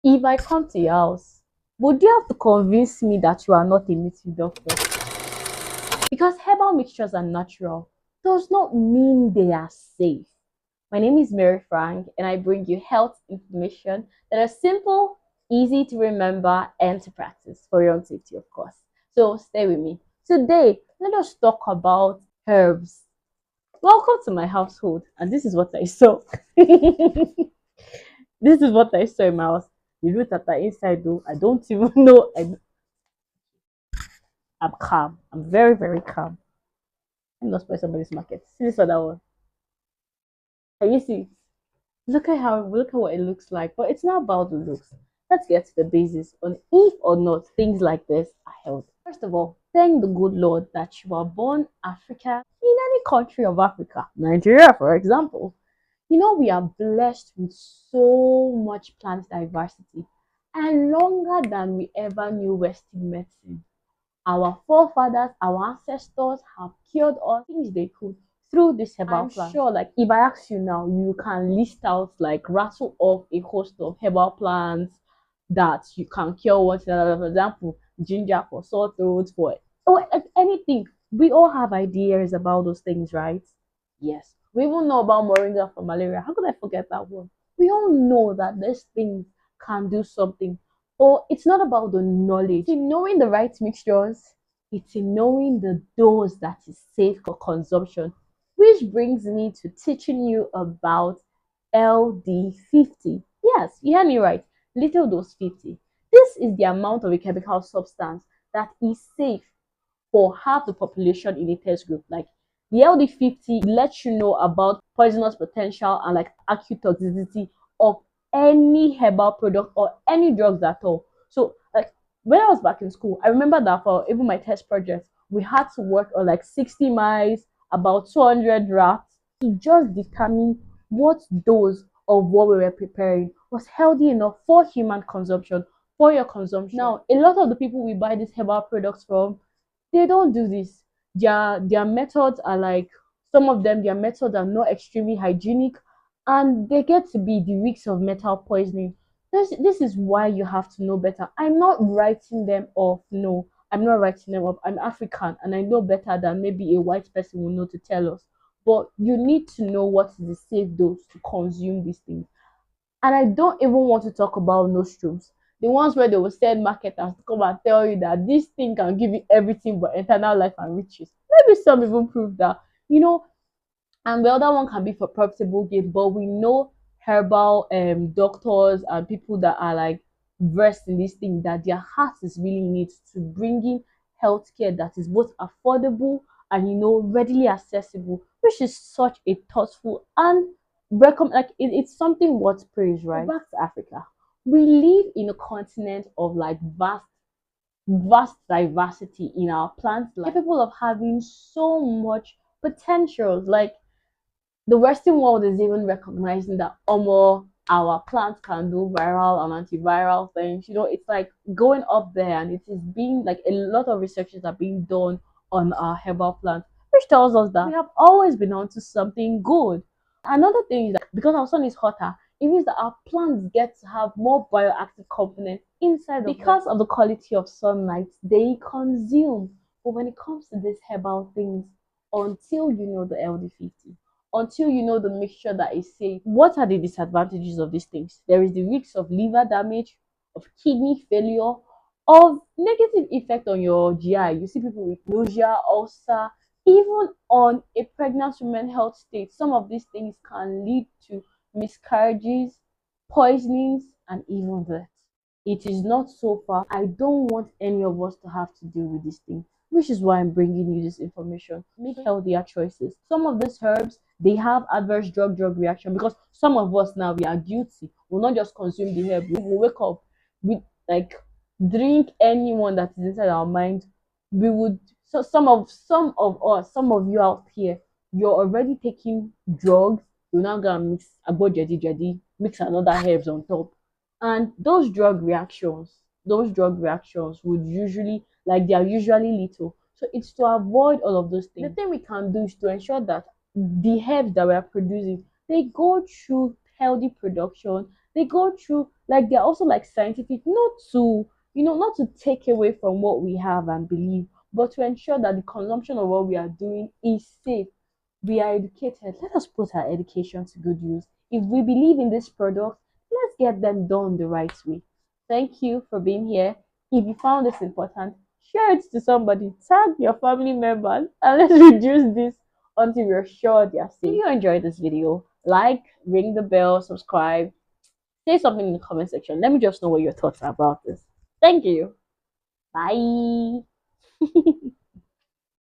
If I come to your house, would you have to convince me that you are not a native doctor? Because herbal mixtures are natural does not mean they are safe. My name is Mary Frank, and I bring you health information that is simple, easy to remember, and to practice for your own safety, of course. So stay with me. Today, let us talk about herbs. Welcome to my household, and this is what I saw. This is what I saw in my house. The root that are inside, though, I don't even know. I'm calm. I'm very, very calm. I'm not spoil somebody's market. See this other one. Can you see? Look at what it looks like. But it's not about the looks. Let's get to the basis on if or not things like this are healthy. First of all, thank the good Lord that you were born African in any country of Africa, Nigeria, for example. You know, we are blessed with so much plant diversity and longer than we ever knew Western medicine. Our forefathers, our ancestors have cured all things they could through this herbal plant. I'm sure, like, if I ask you now, you can list out, like, rattle off a host of herbal plants that you can cure one another. For example, ginger for sore throat, for anything. We all have ideas about those things, right? Yes. We even know about moringa for malaria. How could I forget that one? We all know that these things can do something. But it's not about the knowledge. It's in knowing the right mixtures. It's in knowing the dose that is safe for consumption. Which brings me to teaching you about LD₅₀. Yes, you heard me right. Little dose 50. This is the amount of a chemical substance that is safe for half the population in a test group. Like the LD₅₀ lets you know about poisonous potential and like acute toxicity of any herbal product or any drugs at all. So like when I was back in school, I remember that for even my test project, we had to work on like 60 mice, about 200 rats to just determine what dose of what we were preparing was healthy enough for human consumption, for your consumption. Now, a lot of the people we buy these herbal products from, they don't do this. Their methods are like, some of them, their methods are not extremely hygienic, and they get to be the risks of metal poisoning. This is why you have to know better. I'm not writing them off. No, I'm not writing them off. I'm African and I know better than maybe a white person will know to tell us. But you need to know what is the safe dose to consume these things. And I don't even want to talk about nostrums. The ones where they will send marketers to come and tell you that this thing can give you everything but eternal life and riches. Maybe some even prove that, you know, and the other one can be for profitable gain. But we know herbal doctors and people that are like versed in this thing that their heart is really neat to bringing healthcare that is both affordable and readily accessible, which is such a thoughtful and it's something worth praise, right? Back to Africa, we live in a continent of like vast diversity in our plants life, capable of having so much potential. Like the Western world is even recognizing that our plants can do viral and antiviral things. It's like going up there, and it is being like a lot of researches are being done on our herbal plants, which tells us that we have always been onto something good. Another thing is that because our sun is hotter, it means that our plants get to have more bioactive components inside because of the quality of sunlight they consume. But when it comes to these herbal things, until you know the LD₅₀, until you know the mixture that is safe, what are the disadvantages of these things? There is the risk of liver damage, of kidney failure, of negative effect on your GI. You see people with nausea, ulcer, even on a pregnant woman health state. Some of these things can lead to miscarriages, poisonings, and even death. It is not so far. I don't want any of us to have to deal with this thing, which is why I'm bringing you this information. Make healthier choices. Some of these herbs, they have adverse drug reaction, because some of us now, we are guilty. We'll not just consume the herb. We'll wake up, we like drink anyone that is inside our mind. We would, so some of you out here, you're already taking drugs. You're now gonna mix abo jadi, mix another herbs on top, and those drug reactions would usually, like, they are usually little. So it's to avoid all of those things. The thing we can do is to ensure that the herbs that we are producing, they go through healthy production, They go through, like, they're also like scientific, not to, not to take away from what we have and believe, but to ensure that the consumption of what we are doing is safe. We are educated. Let us put our education to good use. If we believe in this product, let's get them done the right way. Thank you for being here. If you found this important, share it to somebody, tag your family members, and let's reduce this until we're sure they are safe. If you enjoyed this video, like, ring the bell, subscribe, say something in the comment section. Let me just know what your thoughts are about this. Thank you. Bye.